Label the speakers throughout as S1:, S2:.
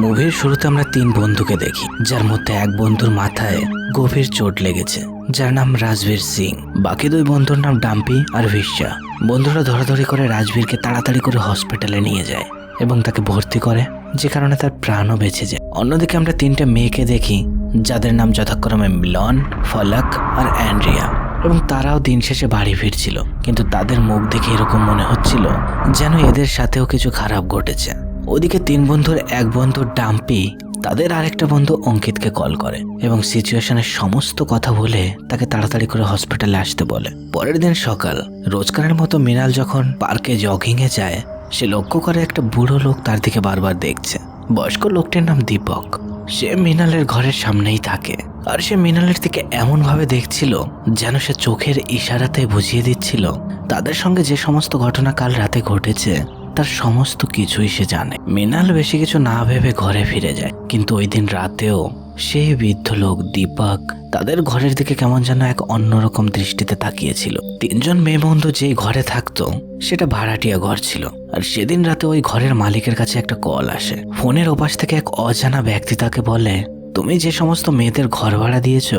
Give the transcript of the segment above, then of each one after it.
S1: মুভির শুরুতে আমরা তিন বন্ধুকে দেখি, যার মধ্যে এক বন্ধুর মাথায় গভীর চোট লেগেছে, যার নাম রাজবীর সিং। বাকি দুই বন্ধুর নাম ডাম্পি আর ভিশা। বন্ধুরা ধরাধরি করে রাজবীরকে তাড়াতাড়ি করে হসপিটালে নিয়ে যায় এবং তাকে ভর্তি করে, যে কারণে তার প্রাণও বেঁচে যায়। অন্যদিকে আমরা তিনটে মেয়েকে দেখি, যাদের নাম যথাক্রমে মিলন, ফলক আর অ্যান্ড্রিয়া, এবং তারাও দিন শেষে বাড়ি ফিরছিল। কিন্তু তাদের মুখ দেখে এরকম মনে হচ্ছিল যেন এদের সাথেও কিছু খারাপ ঘটেছে। ওদিকে তিন বন্ধুর এক বন্ধু ডাম্পি তাদের আরেকটা বন্ধু অঙ্কিতকে কল করে এবং সিচুয়েশনের সমস্ত কথা বলে তাকে তাড়াতাড়ি করে হসপিটালে আসতে বলে। পরের দিন সকাল, রোজকারের মতো মৃণাল যখন পার্কে জগিংয়ে যায়, সে লক্ষ্য করে একটা বুড়ো লোক তার দিকে বারবার দেখছে। বয়স্ক লোকটির নাম দীপক। সে মৃণালের ঘরের সামনেই থাকে, আর সে মৃণালের দিকে এমন ভাবে দেখছিল যেন সে চোখের ইশারাতে বুঝিয়ে দিচ্ছিল তাদের সঙ্গে যে সমস্ত ঘটনা কাল রাতে ঘটেছে তার সমস্ত কিছুই সে জানে। মৃণাল বেশি কিছু না ভেবে ঘরে ফিরে যায়, কিন্তু ওই দিন রাতেও সেই বৃদ্ধ লোক দীপক তাদের ঘরের দিকে কেমন যেন এক অন্যরকম দৃষ্টিতে তাকিয়েছিল। তিনজন মেয়ে বন্ধু যেই ঘরে থাকতো সেটা ভাড়াটিয়া ঘর ছিল, আর সেদিন রাতে ওই ঘরের মালিকের কাছে একটা কল আসে। ফোনের ওপাশ থেকে এক অজানা ব্যক্তি তাকে বলে, তুমি যে সমস্ত মেয়েদের ঘর ভাড়া দিয়েছ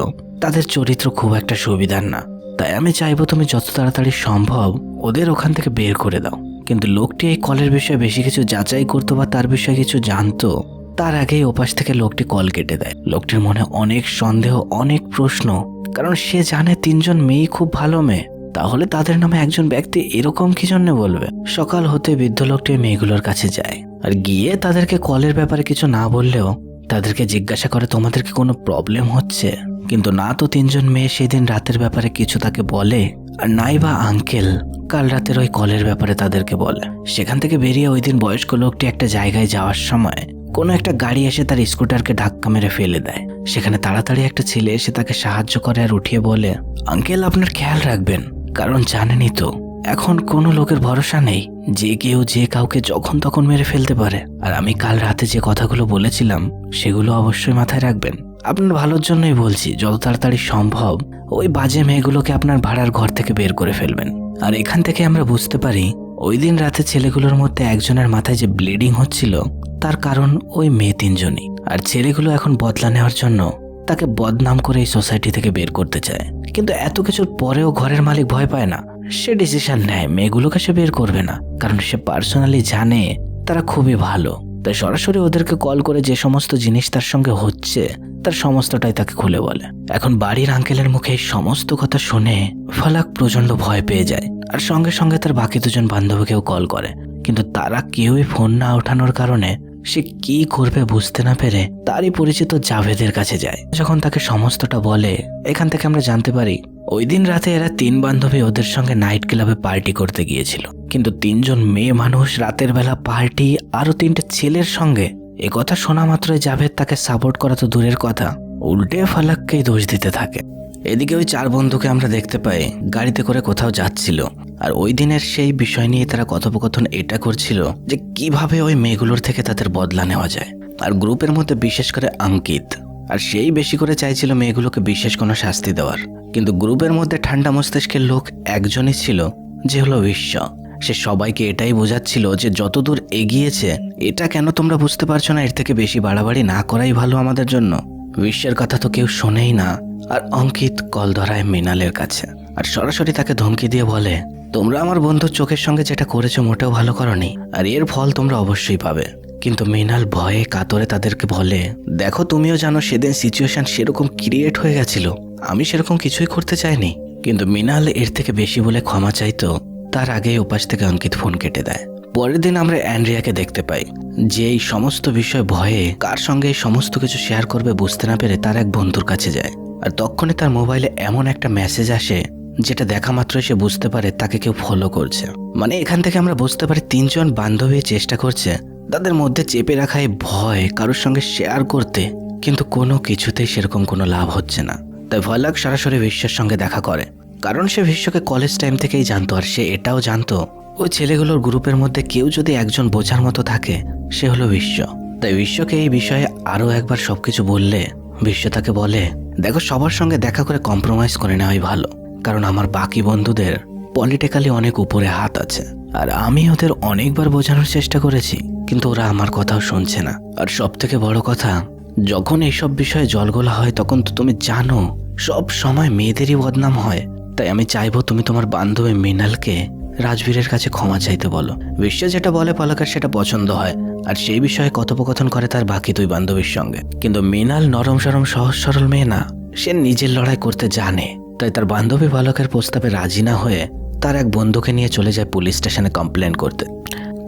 S1: তাদের চরিত্র খুব একটা সুবিধার না, তাই আমি চাইবো তুমি যত তাড়াতাড়ি সম্ভব ওদের ওখান থেকে বের করে দাও। কিন্তু লোকটি এই কলের বিষয়ে বেশি কিছু যাচাই করতো বা তার বিষয়ে কিছু জানতো তার আগেই ওপাশ থেকে লোকটি কল কেটে দেয়। লোকটির মনে অনেক সন্দেহ, অনেক প্রশ্ন, কারণ সে জানে তিনজন মেয়ে খুব ভালো মেয়ে, তাহলে তাদের নামে একজন ব্যক্তি এরকম কি জন্য বলবে। সকাল হতে বৃদ্ধ লোকটি মেয়েগুলোর কাছে যায়, আর গিয়ে তাদেরকে কলের ব্যাপারে কিছু না বললেও তাদেরকে জিজ্ঞাসা করে তোমাদেরকে কোনো প্রবলেম হচ্ছে। কিন্তু না তো তিনজন মেয়ে সেদিন রাতের ব্যাপারে কিছু তাকে বলে, আর নাই বা আঙ্কেল কাল রাতের ওই কলের ব্যাপারে তাদেরকে বলে। সেখান থেকে বেরিয়ে ওই দিন বয়স্ক লোকটি একটা জায়গায় যাওয়ার সময় কোনো একটা গাড়ি এসে তার স্কুটারকে ধাক্কা মেরে ফেলে দেয়। সেখানে তাড়াতাড়ি একটা ছেলে এসে তাকে সাহায্য করে আর উঠিয়ে বলে, আঙ্কেল আপনার খেয়াল রাখবেন, কারণ জানেনই তো এখন কোনো লোকের ভরসা নেই, যে কেউ যে কাউকে যখন তখন মেরে ফেলতে পারে। আর আমি কাল রাতে যে কথাগুলো বলেছিলাম সেগুলো অবশ্যই মাথায় রাখবেন। আপনার ভালোর জন্যই বলছি, যত তাড়াতাড়ি সম্ভব ওই বাজে মেয়েগুলোকে আপনার ভাড়ার ঘর থেকে বের করে ফেলবেন। আর এখান থেকে আমরা বুঝতে পারি ওই দিন রাতে ছেলেগুলোর মধ্যে একজনের মাথায় যে ব্লিডিং হচ্ছিল তার কারণ ওই মেয়ে তিনজনই। আর ছেলেগুলো এখন বদলা নেওয়ার জন্য তাকে বদনাম করে এই সোসাইটি থেকে বের করতে চায়। কিন্তু এত কিছুর পরেও ঘরের মালিক ভয় পায় না, সে ডিসিশন নেয় মেয়েগুলোকে সে বের করবে না, কারণ সে পার্সোনালি জানে তারা খুবই ভালো। তাই সরাসরি ওদেরকে কল করে যে সমস্ত জিনিস তার সঙ্গে হচ্ছে তার সমস্তটাই তাকে খুলে বলে। এখন বাড়ির আঙ্কেলের মুখে এই সমস্ত কথা শুনে ফলাক প্রচন্ড ভয় পেয়ে যায়, আর সঙ্গে সঙ্গে তার বাকি দুজন বান্ধবীকেও কল করে। কিন্তু তারা কেউই ফোন না ওঠানোর কারণে সে কি করবে বুঝতে না পেরে তারই পরিচিত জাভেদের কাছে যায়। যখন তাকে সমস্তটা বলে, এখান থেকে আমরা জানতে পারি ওই দিন রাতে এরা তিন বান্ধবী ওদের সঙ্গে নাইট ক্লাবে পার্টি করতে গিয়েছিল। কিন্তু তিনজন মেয়ে মানুষ রাতের বেলা পার্টি আরো তিনটে ছেলের সঙ্গে, এ কথা শোনা মাত্রই জাভেদ তাকে সাপোর্ট করা তো দূরের কথা, উল্টে ফালাককেই দোষ দিতে থাকে। এদিকে ওই চার বন্ধুকে আমরা দেখতে পাই গাড়িতে করে কোথাও যাচ্ছিল, আর ওই দিনের সেই বিষয় নিয়ে তারা কথোপকথন এটা করছিল যে কিভাবে ওই মেয়েগুলোর থেকে তাদের বদলা নেওয়া যায়। আর গ্রুপের মধ্যে বিশেষ করে অঙ্কিত, আর সেই বেশি করে চাইছিল মেয়েগুলোকে বিশেষ কোনো শাস্তি দেওয়ার। কিন্তু গ্রুপের মধ্যে ঠান্ডা মস্তিষ্কের লোক একজনই ছিল, যে হলো বিশ্ব। সে সবাইকে এটাই বোঝাচ্ছিল যে যতদূর এগিয়েছে এটা কেন তোমরা বুঝতে পারছো না, এর থেকে বেশি বাড়াবাড়ি না করাই ভালো আমাদের জন্য। বিশ্বের কথা তো কেউ শোনেই না। আর অঙ্কিত কল ধরায় মৃণালের কাছে, আর সরাসরি তাকে ধমকি দিয়ে বলে, তোমরা আমার বন্ধুর চোখের সঙ্গে যেটা করেছো মোটেও ভালো করনি, আর এর ফল তোমরা অবশ্যই পাবে। কিন্তু মৃণাল ভয়ে কাতরে তাদেরকে বলে, দেখো তুমিও জানো সেদিন সিচুয়েশন সেরকম ক্রিয়েট হয়ে গেছিল, আমি সেরকম কিছুই করতে চাইনি। কিন্তু মৃণাল এর থেকে বেশি বলে ক্ষমা চাইতো, তার আগেই ওপাশ থেকে অঙ্কিত ফোন কেটে দেয়। পরের দিন আমরা অ্যান্ড্রিয়াকে দেখতে পাই, যে এই সমস্ত বিষয় ভয়ে কার সঙ্গে এই সমস্ত কিছু শেয়ার করবে বুঝতে না পেরে তার এক বন্ধুর কাছে যায়। আর তখনই তার মোবাইলে এমন একটা মেসেজ আসে যেটা দেখা মাত্রই সে বুঝতে পারে তাকে কেউ ফলো করছে। মানে এখান থেকে আমরা বুঝতে পারি তিনজন বান্ধবী চেষ্টা করছে তাদের মধ্যে চেপে রাখা এই ভয় কারোর সঙ্গে শেয়ার করতে, কিন্তু কোনো কিছুতেই সেরকম কোনো লাভ হচ্ছে না। তাই ফলাক সরাসরি বিশ্বের সঙ্গে দেখা করে, কারণ সে বিশ্বকে কলেজ টাইম থেকেই জানতো। আর সে এটাও জানতো ওই ছেলেগুলোর গ্রুপের মধ্যে কেউ যদি একজন বোঝার মতো থাকে সে হলো বিশ্ব। তাই বিশ্বকে এই বিষয়ে আরো একবার সবকিছু বললে বিশ্ব তাকে বলে, দেখো সবার সঙ্গে দেখা করে কম্প্রোমাইজ করে নেওয়াই ভালো, কারণ আমার বাকি বন্ধুদের পলিটিক্যালি অনেক উপরে হাত আছে, আর আমি ওদের অনেকবার বোঝানোর চেষ্টা করেছি, কিন্তু ওরা আমার কথাও শুনছে না। আর সব থেকে বড় কথা, যখন এইসব বিষয়ে জলগোলা হয় তখন তো তুমি জানো সব সময় মেয়েদেরই বদনাম হয়। তাই আমি চাইবো তুমি তোমার বান্ধবী মৃণালকে রাজবীরের কাছে ক্ষমা চাইতে বলো। বিশ্ব যেটা বলে পলকের সেটা পছন্দ হয়, আর সেই বিষয়ে কথোপকথন করে তার বাকি দুই বান্ধবীর সঙ্গে। কিন্তু মৃণাল নরম সরম সহজ সরল মেয়ে না, সে নিজের লড়াই করতে জানে। তাই তার বান্ধবী পলকের প্রস্তাবে রাজি না হয়ে তার এক বন্ধুকে নিয়ে চলে যায় পুলিশ স্টেশনে কমপ্লেন করতে।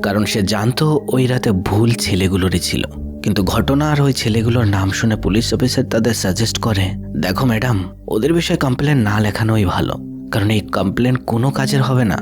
S1: কারণ সে জানতো ওই রাতে ভুল ছেলেগুলোরই ছিল। কিন্তু ঘটনা আর ওই ছেলেগুলোর নাম শুনে পুলিশ অফিসার তাদের সাজেস্ট করে, দেখো ম্যাডাম, ওদের বিষয়ে কমপ্লেন না লেখানোই ভালো, কারণ এই কমপ্লেন কোনো কাজের হবে না।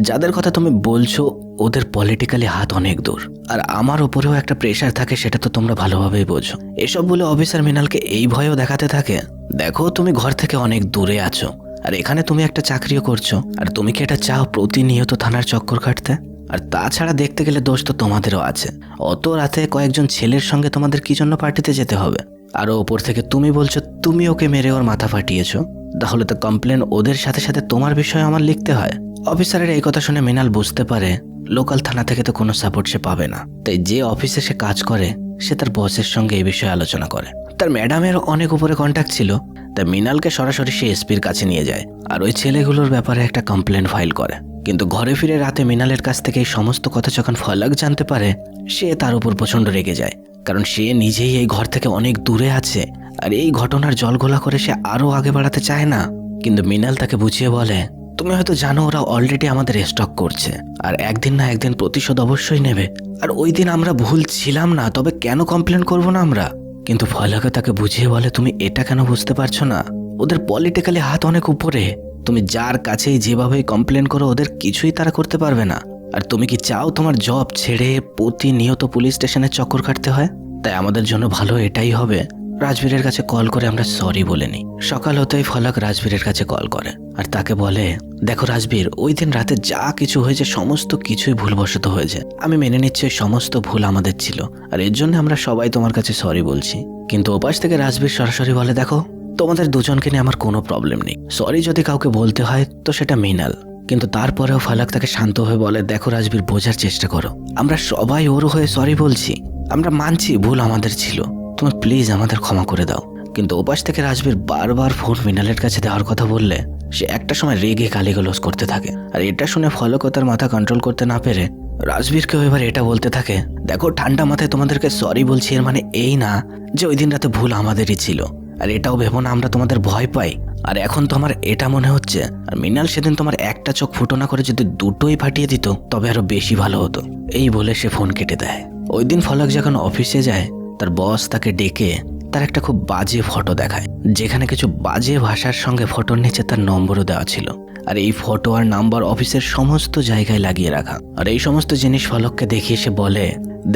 S1: যাদের কথা তুমি বলছো ওদের পলিটিক্যালি হাত অনেক দূর, আর আমার উপরেও একটা প্রেশার থাকে, সেটা তো তোমরা ভালোভাবেই বোঝো। এসব বলে অফিসার মৃণালকে এই ভয়ও দেখাতে থাকে, দেখো তুমি ঘর থেকে অনেক দূরে আছো, আর এখানে তুমি একটা চাকরিও করছো, আর তুমি কি এটা চাও প্রতিনিয়ত থানার চক্কর কাটতে? আর তাছাড়া দেখতে গেলে দোষ তো তোমাদেরও আছে। অত রাতে কয়েকজন ছেলের সঙ্গে তোমাদের কি জন্য পার্টিতে যেতে হবে? আরও ওপর থেকে তুমি বলছো তুমি ওকে মেরে ওর মাথা ফাটিয়েছো, তাহলে তো কমপ্লেন ওদের সাথে সাথে তোমার বিষয়ে আমার লিখতে হয়। অফিসারের এই কথা শুনে মৃণাল বুঝতে পারে লোকাল থানা থেকে তো কোনো সাপোর্ট সে পাবে না। তাই যে অফিসে সে কাজ করে সে তার বসের সঙ্গে এই বিষয়ে আলোচনা করে। তার ম্যাডামের অনেক উপরে কন্ট্যাক্ট ছিল, তাই মৃণালকে সরাসরি সে এসপির কাছে নিয়ে যায় আর ওই ছেলেগুলোর ব্যাপারে একটা কমপ্লেন ফাইল করে। কিন্তু ঘরে ফিরে রাতে মৃণালের কাছ থেকে এই সমস্ত কথা যখন ফলক জানতে পারে, সে তার উপর প্রচণ্ড রেগে যায়, কারণ সে নিজেই এই ঘর থেকে অনেক দূরে আছে, আর এই ঘটনার জলঘোলা করে সে আরও আগে বাড়াতে চায় না। কিন্তু মৃণাল তাকে বুঝিয়ে বলে, তুমি হয়তো জানো ওরা অলরেডি আমাদের স্টক করছে, আর একদিন না একদিন প্রতিশোধ অবশ্যই নেবে। আর ওই দিন আমরা ভুল ছিলাম না, তবে কেন কমপ্লেন করব না আমরা? কিন্তু ফলকে তাকে বুঝিয়ে বলে, তুমি এটা কেন বুঝতে পারছো না? ওদের পলিটিক্যালি হাত অনেক উপরে, তুমি যার কাছেই যেভাবে কমপ্লেন করো ওদের কিছুই তারা করতে পারবে না। আর তুমি কি চাও তোমার জব ছেড়ে প্রতিনিয়ত পুলিশ স্টেশনে চক্কর কাটতে হয়? তাই আমাদের জন্য ভালো এটাই হবে রাজবীরের কাছে কল করে আমরা সরি বলে নিই। সকাল হতেই ফলক রাজবীরের কাছে কল করে আর তাকে বলে, দেখো রাজবীর, ওই দিন রাতে যা কিছু হয়েছে সমস্ত কিছুই ভুলবশত হয়েছে। আমি মেনে নিচ্ছি সমস্ত ভুল আমাদের ছিল, আর এর জন্য আমরা সবাই তোমার কাছে সরি বলছি। কিন্তু ওপাশ থেকে রাজবীর সরাসরি বলে, দেখো তোমাদের দুজনকে নিয়ে আমার কোনো প্রবলেম নেই, সরি যদি কাউকে বলতে হয় তো সেটা মৃণাল। কিন্তু তারপরেও ফলক তাকে শান্ত হয়ে বলে, দেখো রাজবীর, বোঝার চেষ্টা করো, আমরা সবাই ওর হয়ে সরি বলছি, আমরা মানছি ভুল আমাদের ছিল, তুমি প্লিজ আমাদের ক্ষমা করে দাও। কিন্তু ওপাশ থেকে রাজবীর বারবার ফোন মৃণালের কাছে দেওয়ার কথা বললে সে একটা সময় রেগে গালিগালাজ করতে থাকে। আর এটা শুনে ফলকও তার মাথা কন্ট্রোল করতে না পেরে রাজবীরকেও এবার এটা বলতে থাকে, দেখো ঠান্ডা মাথায় তোমাদেরকে সরি বলছি, এর মানে এই না যে ওই দিন রাতে ভুল আমাদেরই ছিল, আর এটাও ভেবো না আমরা তোমাদের ভয় পাই। আর এখন তো আমার এটা মনে হচ্ছে, আর মৃণাল সেদিন তোমার একটা চোখ ফুটো না করে যদি দুটোই ফাটিয়ে দিত তবে আরো বেশি ভালো হতো। এই বলে সে ফোন কেটে দেয়। ওই দিন ফলক যখন অফিসে যায় তার বস তাকে ডেকে তার একটা খুব বাজে ফটো দেখায়, যেখানে কিছু বাজে ভাষার সঙ্গে ফটোর নিচে তার নম্বরও দেওয়া ছিল। আর এই ফটো আর নাম্বার অফিসের সমস্ত জায়গায় লাগিয়ে রাখা। আর এই সমস্ত জিনিস ফলককে দেখিয়ে সে বলে,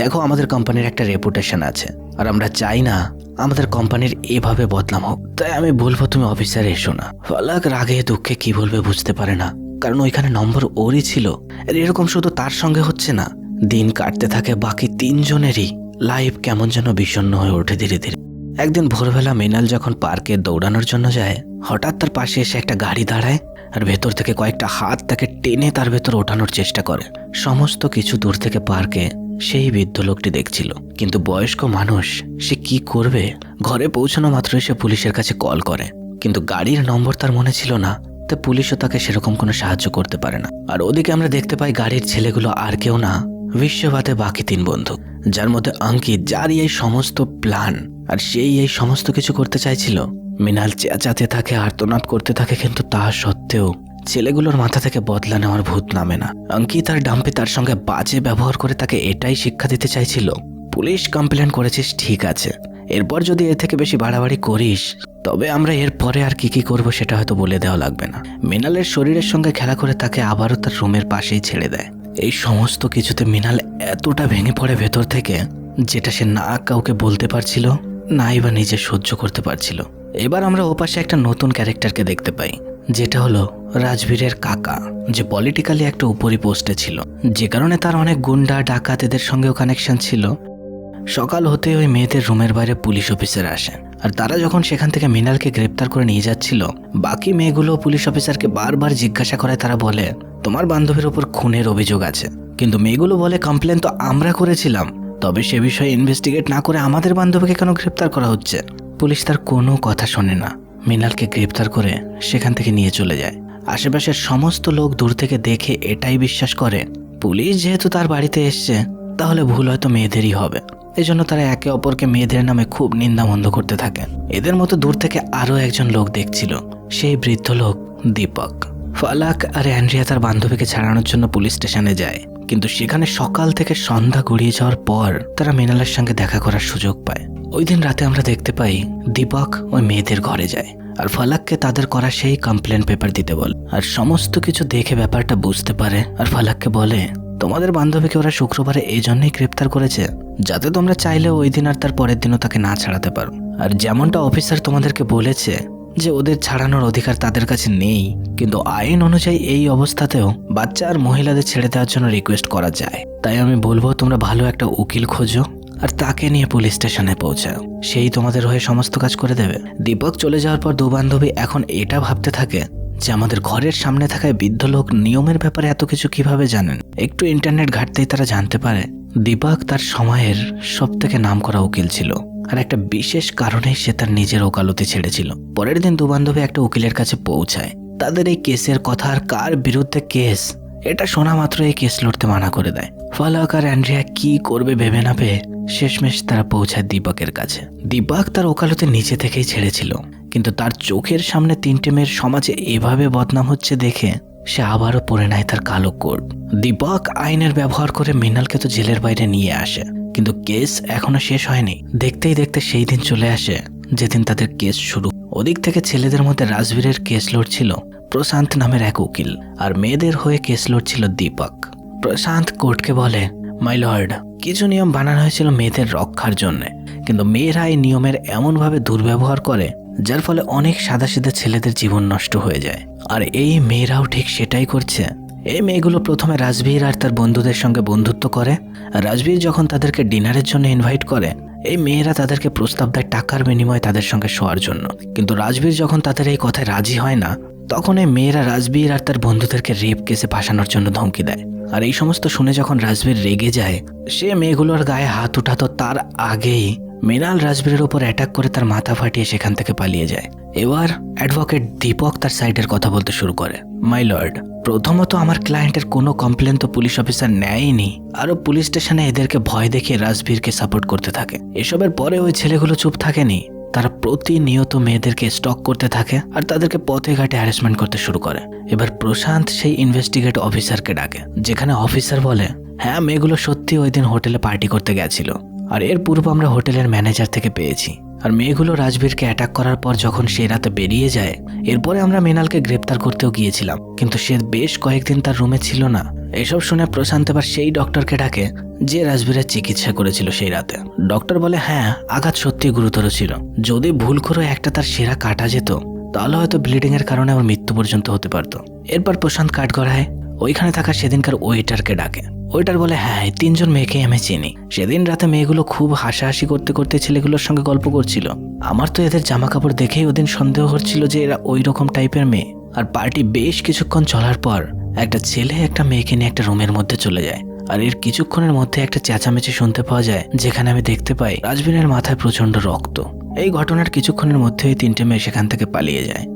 S1: দেখো আমাদের কোম্পানির একটা রেপুটেশন আছে, আর আমরা চাই না আমাদের কোম্পানির এভাবে বদনাম হোক, তাই আমি বলবো তুমি অফিসারে এসো না। ফলক রাগে দুঃখে কি বলবে বুঝতে পারে না, কারণ ওইখানে নম্বর ওরই ছিল। আর এরকম শুধু তার সঙ্গে হচ্ছে না, দিন কাটতে থাকে বাকি তিনজনেরই লাইফ কেমন যেন বিষণ্ণ হয়ে ওঠে ধীরে ধীরে। একদিন ভোরবেলা মৃণাল যখন পার্কে দৌড়ানোর জন্য যায়, হঠাৎ তার পাশে এসে একটা গাড়ি দাঁড়ায়, আর ভেতর থেকে কয়েকটা হাত তাকে টেনে তার ভেতর ওঠানোর চেষ্টা করে। সমস্ত কিছু দূর থেকে পার্কে সেই বৃদ্ধ লোকটি দেখছিল, কিন্তু বয়স্ক মানুষ, সে কি করবে? ঘরে পৌঁছানো মাত্রই সে পুলিশের কাছে কল করে, কিন্তু গাড়ির নম্বর তার মনে ছিল না, তাই পুলিশও তাকে সেরকম কোনো সাহায্য করতে পারে না। আর ওদিকে আমরা দেখতে পাই গাড়ির ছেলেগুলো আর কেউ না, বিশ্ববাদে বাকি তিন বন্ধু, যার মধ্যে অঙ্কিত, যারই এই সমস্ত প্ল্যান, আর সেই এই সমস্ত কিছু করতে চাইছিল। মৃণাল চেঁচাতে থাকে, আর্তনাদ করতে থাকে, কিন্তু তা সত্ত্বেও ছেলেগুলোর মাথা থেকে বদলা নেওয়ার ভূত নামে না। অঙ্কিত আর ডাম্পি তার সঙ্গে বাজে ব্যবহার করে তাকে এটাই শিক্ষা দিতে চাইছিল, পুলিশ কমপ্লেন করেছিস ঠিক আছে, এরপর যদি এর থেকে বেশি বাড়াবাড়ি করিস তবে আমরা এর পরে আর কি করব সেটা হয়তো বলে দেওয়া লাগবে না। মৃণালের শরীরের সঙ্গে খেলা করে তাকে আবারও তার রুমের পাশেই ছেড়ে দেয়। এই সমস্ত কিছুতে মৃণাল এতটা ভেঙে পড়ে ভেতর থেকে, যেটা সে না কাউকে বলতে পারছিল নাই বা নিজে সহ্য করতে পারছিল। এবার আমরা ওপাশে একটা নতুন ক্যারেক্টারকে দেখতে পাই, যেটা হলো রাজবীরের কাকা, যে পলিটিক্যালি একটা উপরি পোস্টে ছিল, যে কারণে তার অনেক গুন্ডা ডাকাত এদের সঙ্গেও কানেকশন ছিল। সকাল হতে ওই মেয়েদের রুমের বাইরে পুলিশ অফিসার আসেন, আর তারা যখন সেখান থেকে মৃণালকে গ্রেপ্তার করে নিয়ে যাচ্ছিল, বাকি মেয়েগুলো পুলিশ অফিসারকে বারবার জিজ্ঞাসা করে। তারা বলে, তোমার বান্ধবীর ওপর খুনের অভিযোগ আছে। কিন্তু মেয়েগুলো বলে, কমপ্লেন তো আমরা করেছিলাম, তবে সে বিষয়ে ইনভেস্টিগেট না করে আমাদের বান্ধবীকে কেন গ্রেপ্তার করা হচ্ছে? পুলিশ তার কোনো কথা শোনে না, মৃণালকে গ্রেপ্তার করে সেখান থেকে নিয়ে চলে যায়। আশেপাশের সমস্ত লোক দূর থেকে দেখে এটাই বিশ্বাস করে, পুলিশ যেহেতু তার বাড়িতে এসছে, তাহলে ভুল হয়তো মেয়েদেরই হবে। এজন্য তারা একে অপরকে মেয়েদের নামে খুব নিন্দামন্দ করতে থাকে। এদের মতো দূর থেকে আরও একজন লোক দেখছিল, সেই বৃদ্ধ লোক দীপক। ফালাক আর অ্যান্ড্রিয়া তার বান্ধবীকে ছাড়ানোর জন্য পুলিশ স্টেশনে যায়, কিন্তু সেখানে সকাল থেকে সন্ধ্যা গড়িয়ে যাওয়ার পর তারা মৃণালের সঙ্গে দেখা করার সুযোগ পায়। ওই দিন রাতে আমরা দেখতে পাই দীপক ওই মেয়েদের ঘরে যায় আর ফালাককে তাদের করা সেই কমপ্লেন পেপার দিতে বলে। আর সমস্ত কিছু দেখে ব্যাপারটা বুঝতে পারে আর ফালাককে বলে, তোমাদের বান্ধবীকে ওরা শুক্রবারে এই জন্যই গ্রেপ্তার করেছে যাতে তোমরা চাইলেও ওই দিন আর তার পরের দিনও তাকে না ছাড়াতে পারো। আর যেমনটা অফিসার তোমাদেরকে বলেছে যে ওদের ছাড়ানোর অধিকার তাদের কাছে নেই, কিন্তু আইন অনুযায়ী এই অবস্থাতেও বাচ্চা আর মহিলাদের ছেড়ে দেওয়ার জন্য রিকোয়েস্ট করা যায়। তাই আমি বলবো, তোমরা ভালো একটা উকিল খোঁজো আর তাকে নিয়ে পুলিশ স্টেশনে পৌঁছাও, সেই তোমাদের হয়ে সমস্ত কাজ করে দেবে। দীপক চলে যাওয়ার পর দু বান্ধবী এখন এটা ভাবতে থাকে যে আমাদের ঘরের সামনে থাকায় বৃদ্ধ লোক নিয়মের ব্যাপারে এত কিছু কিভাবে জানেন। একটু ইন্টারনেট ঘাঁটতেই তারা জানতে পারে দীপক তার সময়ের সব থেকে নামকরা উকিল ছিল, আর একটা বিশেষ কারণেই সে তার নিজের ওকালতি ছেড়েছিল। পরের দিন দু বান্ধবী একটা উকিলের কাছে পৌঁছায়। তাদের এই কেসের কথা আর কার বিরুদ্ধে কেস, এটা শোনা মাত্র এই কেস লড়তে মানা করে দেয়। ফালাক আর অ্যান্ড্রিয়া কি করবে ভেবে না পেয়ে শেষমেশ তারা পৌঁছায় দীপকের কাছে। দীপক তার ওকালতি নিচে থেকেই ছেড়েছিল, কিন্তু তার চোখের সামনে তিনটে মেয়ের সমাজে এভাবে বদনাম হচ্ছে দেখে সে আবারও পরে নেয় তার কালো কোট। দীপক আইনের ব্যবহার করে মৃণালকে তো জেলের বাইরে নিয়ে আসে, কিন্তু কেস এখনো শেষ হয়নি। দেখতেই দেখতে সেই দিন চলে আসে যেদিন তাদের কেস শুরু। ওদিক থেকে ছেলেদের মধ্যে রাজবীরের কেস লড়ছিল প্রশান্ত নামের এক উকিল, আর মেয়েদের হয়ে কেস লড়ছিল দীপক। প্রশান্ত কোর্টকে বলে, মাই লর্ড, কিছু নিয়ম বানানো হয়েছিল মেয়েদের রক্ষার জন্য, কিন্তু মেয়েরা এই নিয়মের এমনভাবে দুর্ব্যবহার করে যার ফলে অনেক সাদাসিধা ছেলেদের জীবন নষ্ট হয়ে যায়। আর এই মেয়েরাও ঠিক সেটাই করছে। এই মেয়েগুলো প্রথমে রাজবীর আর তার বন্ধুদের সঙ্গে বন্ধুত্ব করে। রাজবীর যখন তাদেরকে ডিনারের জন্য ইনভাইট করে, এই মেয়েরা তাদেরকে প্রস্তাব দেয় টাকার বিনিময়ে তাদের সঙ্গে শোয়ার জন্য। কিন্তু রাজবীর যখন তাদের এই কথায় রাজি হয় না, তখন এই মেয়েরা রাজবীর আর তার বন্ধুদেরকে রেপ কেসে ফাঁসানোর জন্য ধমকি দেয়। আর এই সমস্ত শুনে যখন রাজবীর রেগে যায়, সে মেয়েগুলোর গায়ে হাত উঠাতো তার আগেই মৃণাল রাজবীরের উপর অ্যাটাক করে তার মাথা ফাটিয়ে সেখান থেকে পালিয়ে যায়। এবার অ্যাডভোকেট দীপক তার সাইডের কথা বলতে শুরু করে, মাই লর্ড, প্রথমত আমার ক্লায়েন্টের কোনো কমপ্লেন তো পুলিশ অফিসার নেয়নি, আরও পুলিশ স্টেশনে এদেরকে ভয় দেখিয়ে রাজবীরকে সাপোর্ট করতে থাকে। এসবের পরে ওই ছেলেগুলো চুপ থাকেনি, তারা প্রতিনিয়ত মেয়েদেরকে স্টক করতে থাকে আর তাদেরকে পথে ঘাটে হ্যারাসমেন্ট করতে শুরু করে। এবার প্রশান্ত সেই ইনভেস্টিগেট অফিসারকে ডাকে, যেখানে অফিসার বলে, হ্যাঁ মেয়েগুলো সত্যি ওই দিন হোটেলে পার্টি করতে গেছিল, আর এর পূর্ব আমরা হোটেলের ম্যানেজার থেকে পেয়েছি। আর মেয়েগুলো রাজবীরকে অ্যাটাক করার পর যখন সে রাতে বেরিয়ে যায়, এরপরে আমরা মৃণালকে গ্রেপ্তার করতেও গিয়েছিলাম, কিন্তু সে বেশ কয়েকদিন তার রুমে ছিল না। এসব শুনে প্রশান্ত এবার সেই ডক্টরকে ডাকে যে রাজবীরের চিকিৎসা করেছিল সেই রাতে। ডক্টর বলে, হ্যাঁ আঘাত সত্যি গুরুতর ছিল, যদি ভুল করে একটা তার সেরা কাটা যেত তাহলে হয়তো ব্লিডিং এর কারণে ওর মৃত্যু পর্যন্ত হতে পারত। এরপর প্রশান্ত কাঠ গড়ায় ওইখানে থাকা সেদিনকার ওয়েটারকে ডাকে। ওয়েটার বলে, হ্যাঁ এই তিনজন মেয়েকে আমি চিনি, সেদিন রাতে মেয়েগুলো খুব হাসাহাসি করতে করতে ছেলেগুলোর সঙ্গে গল্প করছিল। আমার তো এদের জামা কাপড় দেখেই ওদিন সন্দেহ হচ্ছিল যে এরা ওই রকম টাইপের মেয়ে। আর পার্টি বেশ কিছুক্ষণ চলার পর একটা ছেলে একটা মেয়েকে নিয়ে একটা রুমের মধ্যে চলে যায়, আর এর কিছুক্ষণের মধ্যে একটা চেঁচামেচি শুনতে পাওয়া যায়, যেখানে আমি দেখতে পাই রাজবীরের মাথায় প্রচন্ড রক্ত। এই ঘটনার কিছুক্ষণের মধ্যেই তিনটে মেয়ে সেখান থেকে পালিয়ে যায়।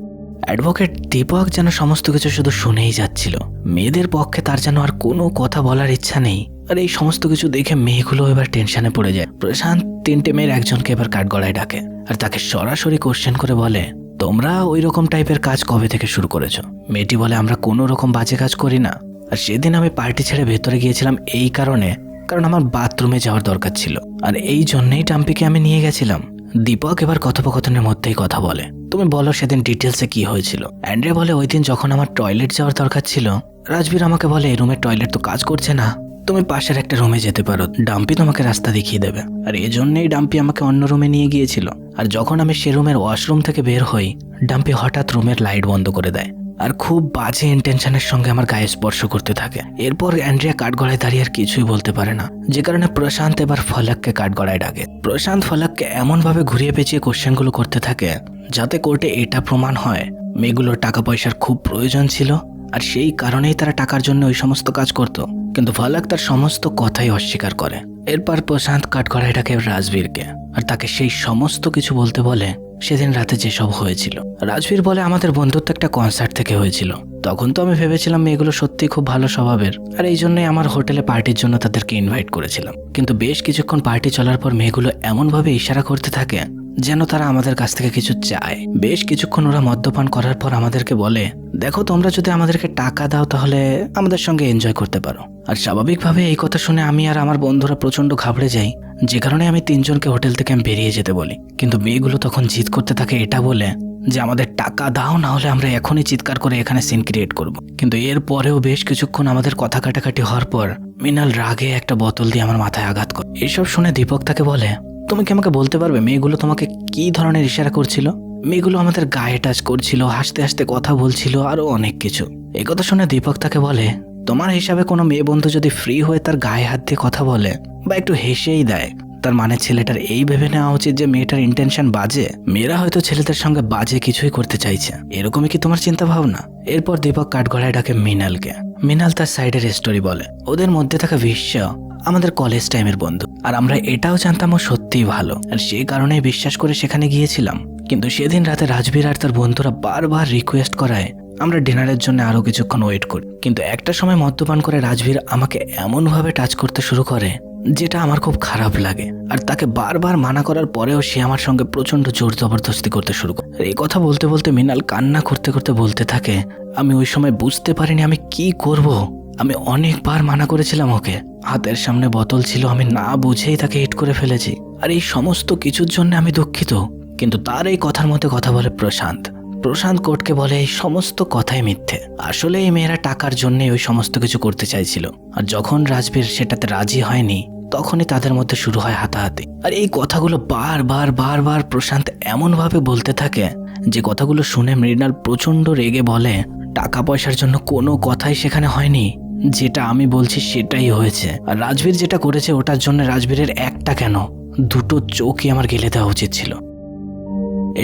S1: অ্যাডভোকেট দীপক যেন সমস্ত কিছু শুধু শুনেই যাচ্ছিল, মেয়েদের পক্ষে তার যেন আর কোনো কথা বলার ইচ্ছা নেই। আর এই সমস্ত কিছু দেখে মেয়েগুলো এবার টেনশনে পড়ে যায়। প্রশান্ত তিনটে মেয়ের একজনকে এবার কাঠগড়ায় ডাকে আর তাকে সরাসরি কোশ্চেন করে বলে, তোমরা ওই রকম টাইপের কাজ কবে থেকে শুরু করেছো? মেয়েটি বলে, আমরা কোনো রকম বাজে কাজ করি না, আর সেদিন আমি পার্টি ছেড়ে ভেতরে গিয়েছিলাম এই কারণে, কারণ আমার বাথরুমে যাওয়ার দরকার ছিল, আর এই জন্যই ডাম্পিকে আমি নিয়ে গেছিলাম। দীপক এবার কথোপকথনের মধ্যেই কথা বলে, তুমি বলো সেদিন ডিটেলসে কি হয়েছিল। অ্যান্ড্রিয়া বলে, ওই দিন যখন আমার টয়লেট যাওয়ার দরকার ছিল, রাজবীর আমাকে বলে এই রুমের টয়লেট তো কাজ করছে না, তুমি পাশের একটা রুমে যেতে পারো, ডাম্পি তোমাকে রাস্তা দেখিয়ে দেবে। আর এই জন্যই ডাম্পি আমাকে অন্য রুমে নিয়ে গিয়েছিল। আর যখন আমি সে রুমের ওয়াশরুম থেকে বের হই, ডাম্পি হঠাৎ রুমের লাইট বন্ধ করে দেয়। আর খুব বাজে ইন্টেনশনের সঙ্গে আমার গায়ে স্পর্শ করতে থাকে। এরপর অ্যান্ড্রিয়া কাঠগড়ায় দাঁড়িয়ে আর কিছুই বলতে পারে না, যে কারণে প্রশান্ত এবার ফলককে কাঠগড়ায় ডাকে। প্রশান্ত ফলককে এমনভাবে ঘুরিয়ে পেঁচিয়ে কোশ্চেনগুলো করতে থাকে যাতে কোর্টে এটা প্রমাণ হয় মেয়েগুলোর টাকা পয়সার খুব প্রয়োজন ছিল, আর সেই কারণেই তারা টাকার জন্য ওই সমস্ত কাজ করত। কিন্তু ফলক তার সমস্ত কথাই অস্বীকার করে। এরপর প্রশান্ত কাঠগড়ায় ডাকে রাজবীরকে, আর তাকে সেই সমস্ত কিছু বলতে বলে সেদিন রাতে যেসব হয়েছিল। রাজবীর বলে আমাদের বন্ধুত্ব একটা কনসার্ট থেকে হয়েছিল। তখন তো আমি ভেবেছিলাম মেয়েগুলো সত্যি খুব ভালো স্বভাবের, আর এই জন্যই আমার হোটেলে পার্টির জন্য তাদেরকে ইনভাইট করেছিলাম। কিন্তু বেশ কিছুক্ষণ পার্টি চলার পর মেয়েগুলো এমনভাবে ইশারা করতে থাকে যেন তারা আমাদের কাছ থেকে কিছু চায়। বেশ কিছুক্ষণ ওরা মদ্যপান করার পর আমাদেরকে বলে, দেখো তোমরা যদি আমাদেরকে টাকা দাও তাহলে আমাদের সঙ্গে এনজয় করতে পারো। আর স্বাভাবিকভাবে এই কথা শুনে আমি আর আমার বন্ধুরা প্রচন্ড ঘাবড়ে যাই, যে কারণে আমি তিনজনকে হোটেল থেকে বেরিয়ে যেতে বলি। কিন্তু মেয়েগুলো তখন জিদ করতে থাকে এটা বলে যে আমাদের টাকা দাও, না হলে আমরা এখনই চিৎকার করে এখানে সিন ক্রিয়েট করব। কিন্তু এর পরেও বেশ কিছুক্ষণ আমাদের কথা কাটাকাটি হওয়ার পর মৃণাল রাগে একটা বোতল দিয়ে আমার মাথায় আঘাত করে। এসব শুনে দীপক তাকে বলে, তুমি কি আমাকে বলতে পারবে মেয়েগুলো তোমাকে কি ধরনের ইশারা করছিল? মেয়েগুলো আমাদের গায়ে টাচ করছিল, হাসতে হাসতে কথা বলছিল, আরো অনেক কিছু। এই কথা শুনে দীপক তাকে বলে, তোমার হিসাবে কোনো মেয়ে বন্ধু যদি ফ্রি হয়ে তার গায়ে হাত দিয়ে কথা বলে বা একটু হেসেই দেয়, তার মানে ছেলেটার এই ভেবে নেওয়া উচিত যে মেয়েটার ইন্টেনশন বাজে, মেয়েরা হয়তো ছেলেদের সঙ্গে বাজে কিছুই করতে চাইছে। এরকমই কি তোমার চিন্তা ভাবনা? এরপর দীপক কাঠগড়ায় ডাকে মৃণালকে। মৃণাল তার সাইডের স্টোরি বলে, ওদের মধ্যে থাকা বিশ্বাস আমাদের কলেজ টাইমের বন্ধু, আর আমরা এটাও জানতাম ও সত্যিই ভালো, আর সেই কারণেই বিশ্বাস করে সেখানে গিয়েছিলাম। কিন্তু সেদিন রাতে রাজবীর আর তার বন্ধুরা বারবার রিকোয়েস্ট করায় আমরা ডিনারের জন্য আরো কিছুক্ষণ ওয়েট করি। কিন্তু একটা সময় মদ্যপান করে রাজবীর আমাকে এমনভাবে টাচ করতে শুরু করে যেটা আমার খুব খারাপ লাগে, আর তাকে বারবার মানা করার পরেও সে আমার সঙ্গে প্রচন্ড জোর জবরদস্তি করতে শুরু করে। এই কথা বলতে বলতে মৃণাল কান্না করতে করতে বলতে থাকে, আমি ওই সময় বুঝতে পারিনি আমি কি করব। আমি অনেকবার মানা করেছিলাম ওকে, হাতের সামনে বোতল ছিল, আমি না বুঝেই তাকে হিট করে ফেলেছি, আর এই সমস্ত কিছুর জন্য আমি দুঃখিত। কিন্তু তার এই কথার মধ্যে কথা বলে প্রশান্ত কোর্টকে বলে এই সমস্ত কথাই মিথ্যে, আসলে এই মেয়েরা টাকার জন্যই ওই সমস্ত কিছু করতে চাইছিল। আর যখন রাজবীর সেটাতে রাজি হয়নি তখনই তাদের মধ্যে শুরু হয় হাতাহাতি। আর এই কথাগুলো বারবার প্রশান্ত এমনভাবে বলতে থাকে যে কথাগুলো শুনে মৃণাল প্রচন্ড রেগে বলে, টাকা পয়সার জন্য কোনো কথাই সেখানে হয়নি, যেটা আমি বলছি সেটাই হয়েছে। আর রাজবীর যেটা করেছে ওটার জন্য রাজবীরের একটা কেন দুটো চোখই আমার গেলে দেওয়া উচিত ছিল।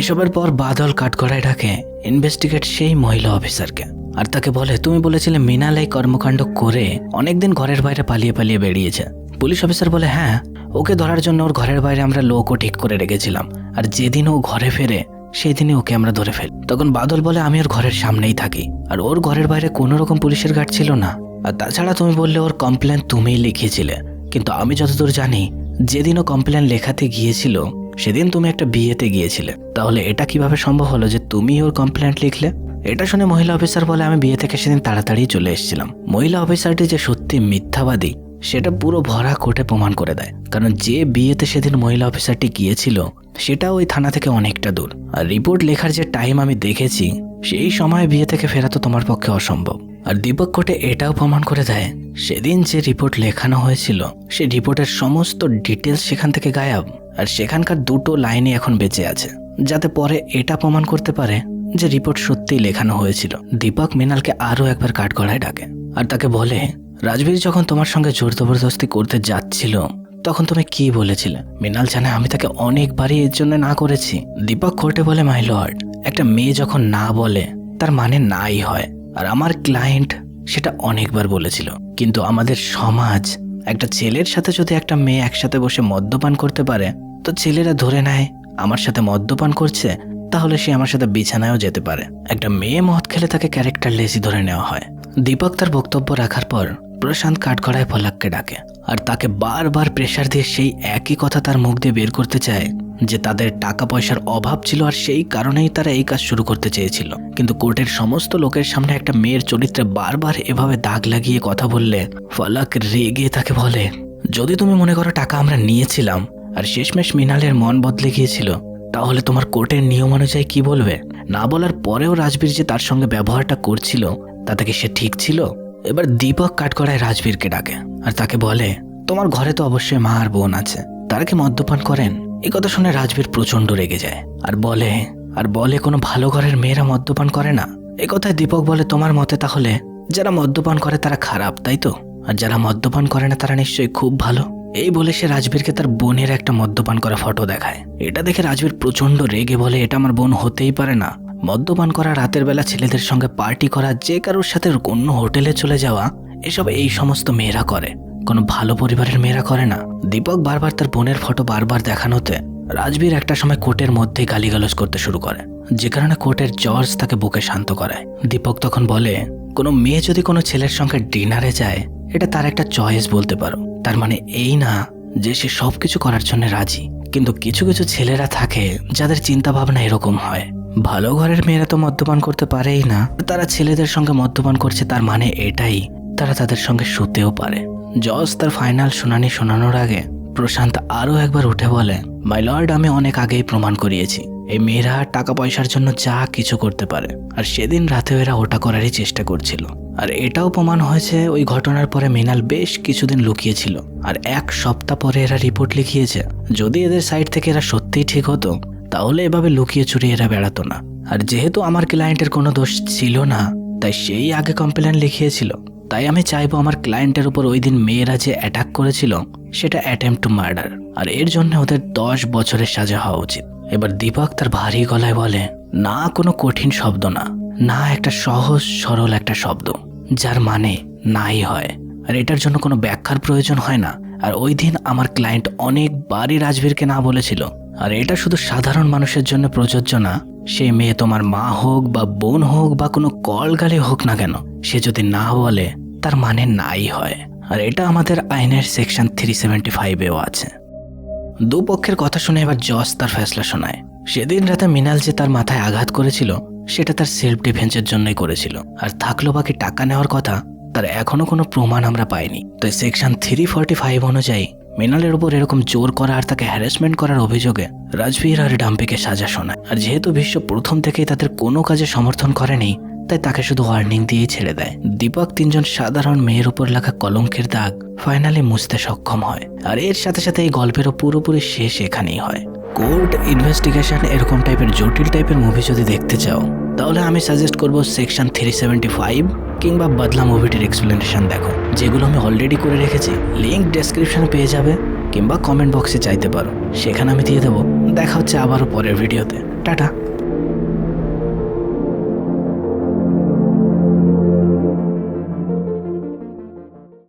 S1: এসবের পর বাদল কাঠগড়ায় ডাকে ইনভেস্টিগেট সেই মহিলা অফিসারকে, আর তাকে বলে, তুমি বলেছিলে মৃণাল এই কর্মকাণ্ড করে অনেকদিন ঘরের বাইরে পালিয়ে পালিয়ে বেরিয়েছে। পুলিশ অফিসার বলে, হ্যাঁ, ওকে ধরার জন্য ওর ঘরের বাইরে আমরা লোকও ঠিক করে রেখেছিলাম, আর যেদিন ও ঘরে ফেরে সেই দিনই ওকে আমরা ধরে ফেলি। তখন বাদল বলে, আমি ওর ঘরের সামনেই থাকি, আর ওর ঘরের বাইরে কোনো রকম পুলিশের গার্ড ছিল না, আর তাছাড়া তুমি বললে ওর কমপ্লেন তুমিই লিখিয়েছিলে। কিন্তু আমি যতদূর জানি যেদিন ও কমপ্লেন লেখাতে গিয়েছিল সেদিন তুমি একটা বিয়েতে গিয়েছিলে, তাহলে এটা কিভাবে সম্ভব হলো যে তুমি ওর কমপ্লেন্ট লিখলে? এটা শুনে মহিলা অফিসার বলে, আমি বিয়ে থেকে সেদিন তাড়াতাড়ি চলে এসেছিলাম। মহিলা অফিসারটি যে সত্যি মিথ্যাবাদী সেটা পুরো ভরা কোর্টে প্রমাণ করে দেয়, কারণ যে বিয়েতে সেদিন মহিলা অফিসারটি গিয়েছিল সেটা ওই থানা থেকে অনেকটা দূর, আর রিপোর্ট লেখার যে টাইম আমি দেখেছি সেই সময় বিয়ে থেকে ফেরা তো তোমার পক্ষে অসম্ভব। আর দীপক কোর্টে এটাও প্রমাণ করে দেয় সেদিন যে রিপোর্ট লেখানো হয়েছিল সেই রিপোর্টের সমস্ত ডিটেলস সেখান থেকে গায়েব, আর সেখানকার দুটো লাইনই এখন বেঁচে আছে, যাতে পরে এটা প্রমাণ করতে পারে যে রিপোর্ট সত্যিই লেখানো হয়েছিল। দীপক মৃণালকে আরো একবার কাঠগড়ায় ডাকে, আর তাকে বলে, রাজবীর যখন তোমার সঙ্গে জোর জবরদস্তি করতে যাচ্ছিল তখন তুমি কি বলেছিলে? মৃণাল জানে আমি তাকে অনেকবারই এর জন্য না করেছি। দীপক কোর্টে বলে, মাই লর্ড, একটা মেয়ে যখন না বলে তার মানে নাই হয়, আর আমার ক্লায়েন্ট সেটা অনেকবার বলেছিল। কিন্তু আমাদের সমাজ একটা ছেলের সাথে যদি একটা মেয়ে একসাথে বসে মদ্যপান করতে পারে তো ছেলেরা ধরে নেয় আমার সাথে মদ্যপান করছে, তাহলে সে আমার সাথে বিছানায়ও যেতে পারে। একটা মেয়ে মদ খেলে তাকে ক্যারেক্টার লেসি ধরে নেওয়া হয়। দীপক তার বক্তব্য রাখার পর প্রশান্ত কাঠগড়ায় ফলাককে ডাকে, আর তাকে বারবার প্রেশার দিয়ে সেই একই কথা তার মুখ দিয়ে বের করতে চায় যে তাদের টাকা পয়সার অভাব ছিল, আর সেই কারণেই তারা এই কাজ শুরু করতে চেয়েছিল। কিন্তু কোর্টের সমস্ত লোকের সামনে একটা মেয়ের চরিত্রে বারবার এভাবে দাগ লাগিয়ে কথা বললে ফলাক রেগে তাকে বলে, যদি তুমি মনে করো টাকা আমরা নিয়েছিলাম আর শেষমেশ মৃণালের মন বদলে গিয়েছিল, তাহলে তোমার কোর্টের নিয়ম অনুযায়ী কি বলবে? না বলার পরেও রাজবীর যে তার সঙ্গে ব্যবহারটা করছিল তাতে কি সে ঠিক ছিল? এবার দীপক কাঠগড়ায় রাজবীরকে ডাকে, আর তাকে বলে, তোমার ঘরে তো অবশ্যই মা আর বোন আছে, তারা কি মদ্যপান করেন? এই কথা শুনে রাজবীর প্রচন্ড রেগে যায়, আর বলে কোনো ভালো ঘরের মেয়েরা মদ্যপান করে না। এই কথায় দীপক বলে, তোমার মতে তাহলে যারা মদ্যপান করে তারা খারাপ, তাই তো? আর যারা মদ্যপান করে না তারা নিশ্চয়ই খুব ভালো। এই বলে সে রাজবীরকে তার বোনের একটা মদ্যপান করা ফটো দেখায়। এটা দেখে রাজবীর প্রচন্ড রেগে বলে, এটা আমার বোন হতেই পারে না। মদ্যপান করা, রাতের বেলা ছেলেদের সঙ্গে পার্টি করা, যে কারোর সাথে অন্য হোটেলে চলে যাওয়া, এসব এই সমস্ত মেয়েরা করে, কোনো ভালো পরিবারের মেয়েরা করে না। দীপক বারবার তার বোনের ফটো বারবার দেখানোতে রাজবীর একটা সময় কোর্টের মধ্যেই গালিগালাজ করতে শুরু করে, যে কারণে কোর্টের জজ তাকে বুকে শান্ত করায়। দীপক তখন বলে, কোনো মেয়ে যদি কোনো ছেলের সঙ্গে ডিনারে যায়, এটা তার একটা চয়েস বলতে পারো। তার মানে এই না যে সে সবকিছু করার জন্য রাজি। কিন্তু কিছু কিছু ছেলেরা থাকে যাদের চিন্তা ভাবনা এরকম হয়, ভালো ঘরের মেয়েরা তো মদ্যপান করতে পারেই না, তারা ছেলেদের সঙ্গে মদ্যপান করছে, তার মানে এটাই তারা তাদের সঙ্গে শুতেও পারে। জজ তার ফাইনাল শুনানি শোনানোর আগে প্রশান্ত আরও একবার উঠে বলে, মাই লর্ড, আমি অনেক আগেই প্রমাণ করিয়েছি এই মেয়েরা টাকা পয়সার জন্য যা কিছু করতে পারে। আর সেদিন রাতেও এরা ওটা করারই চেষ্টা করছিল। আর এটাও প্রমাণ হয়েছে ওই ঘটনার পরে মৃণাল বেশ কিছুদিন লুকিয়েছিল, আর 1 সপ্তাহ পরে এরা রিপোর্ট লিখিয়েছে। যদি এদের সাইড থেকে এরা সত্যিই ঠিক হতো, তাহলে এভাবে লুকিয়ে চুরিয়ে এরা বেড়াতো না। আর যেহেতু আমার ক্লায়েন্টের কোনো দোষ ছিল না, তাই সেই আগে কমপ্লেন লিখিয়েছিল। তাই আমি চাইবো আমার ক্লায়েন্টের উপর ওই দিন মেয়েরা যে অ্যাটাক করেছিল সেটা অ্যাটেম্প্ট টু মার্ডার, আর এর জন্য ওদের 10 বছরের সাজা হওয়া উচিত। এবার দীপক তার ভারী গলায় বলে, না কোনো কঠিন শব্দ না, না একটা সহজ সরল একটা শব্দ যার মানে নাই হয়, আর এটার জন্য কোনো ব্যাখ্যার প্রয়োজন হয় না। আর ওই দিন আমার ক্লায়েন্ট অনেকবারই রাজবীরকে না বলেছিল, আর এটা শুধু সাধারণ মানুষের জন্য প্রযোজ্য না। সেই মেয়ে তোমার মা হোক বা বোন হোক বা কোনো কলগালি হোক না কেন, সে যদি না বলে তার মানে নাই হয়। আর এটা আমাদের আইনের সেকশন 375-এও আছে। দুপক্ষের কথা শুনে এবার জজ তার ফেসলা শোনায়। সেদিন রাতে মৃণাল যে তার মাথায় আঘাত করেছিল সেটা তার সেলফ ডিফেন্সের জন্যই করেছিল, আর থাকলো বাকি টাকা নেওয়ার কথা, তার এখনো কোনো প্রমাণ আমরা পাইনি। তো সেকশন 345 অনুযায়ী মৃণালের উপর এরকম জোর করা আর তাকে হ্যারাসমেন্ট করার অভিযোগে রাজবীর আর ডাম্পিকে সাজা শোনায়। আর যেহেতু বিশ্ব প্রথম থেকেই তাদের কোনো কাজে সমর্থন করেনি, তাই তাকে শুধু ওয়ার্নিং দিয়েই ছেড়ে দেয়। দীপক 3 জন সাধারণ মেয়ের উপর লেখা কলঙ্কের দাগ ফাইনালি মুছতে সক্ষম হয়, আর এর সাথে সাথে এই গল্পেরও পুরোপুরি শেষ এখানেই হয়। কোর্ট ইনভেস্টিগেশন এরকম টাইপের জটিল টাইপের মুভি যদি দেখতে চাও, তাহলে আমি সাজেস্ট করব সেকশন 375 কিংবা বদলা মুভিটির এক্সপ্লেনেশন দেখো, যেগুলো আমি অলরেডি করে রেখেছি। লিঙ্ক ডেসক্রিপশনে পেয়ে যাবে কিংবা কমেন্ট বক্সে চাইতে পারো, সেখানে আমি দিয়ে দেবো। দেখা হচ্ছে আবারও পরের ভিডিওতে। টাটা।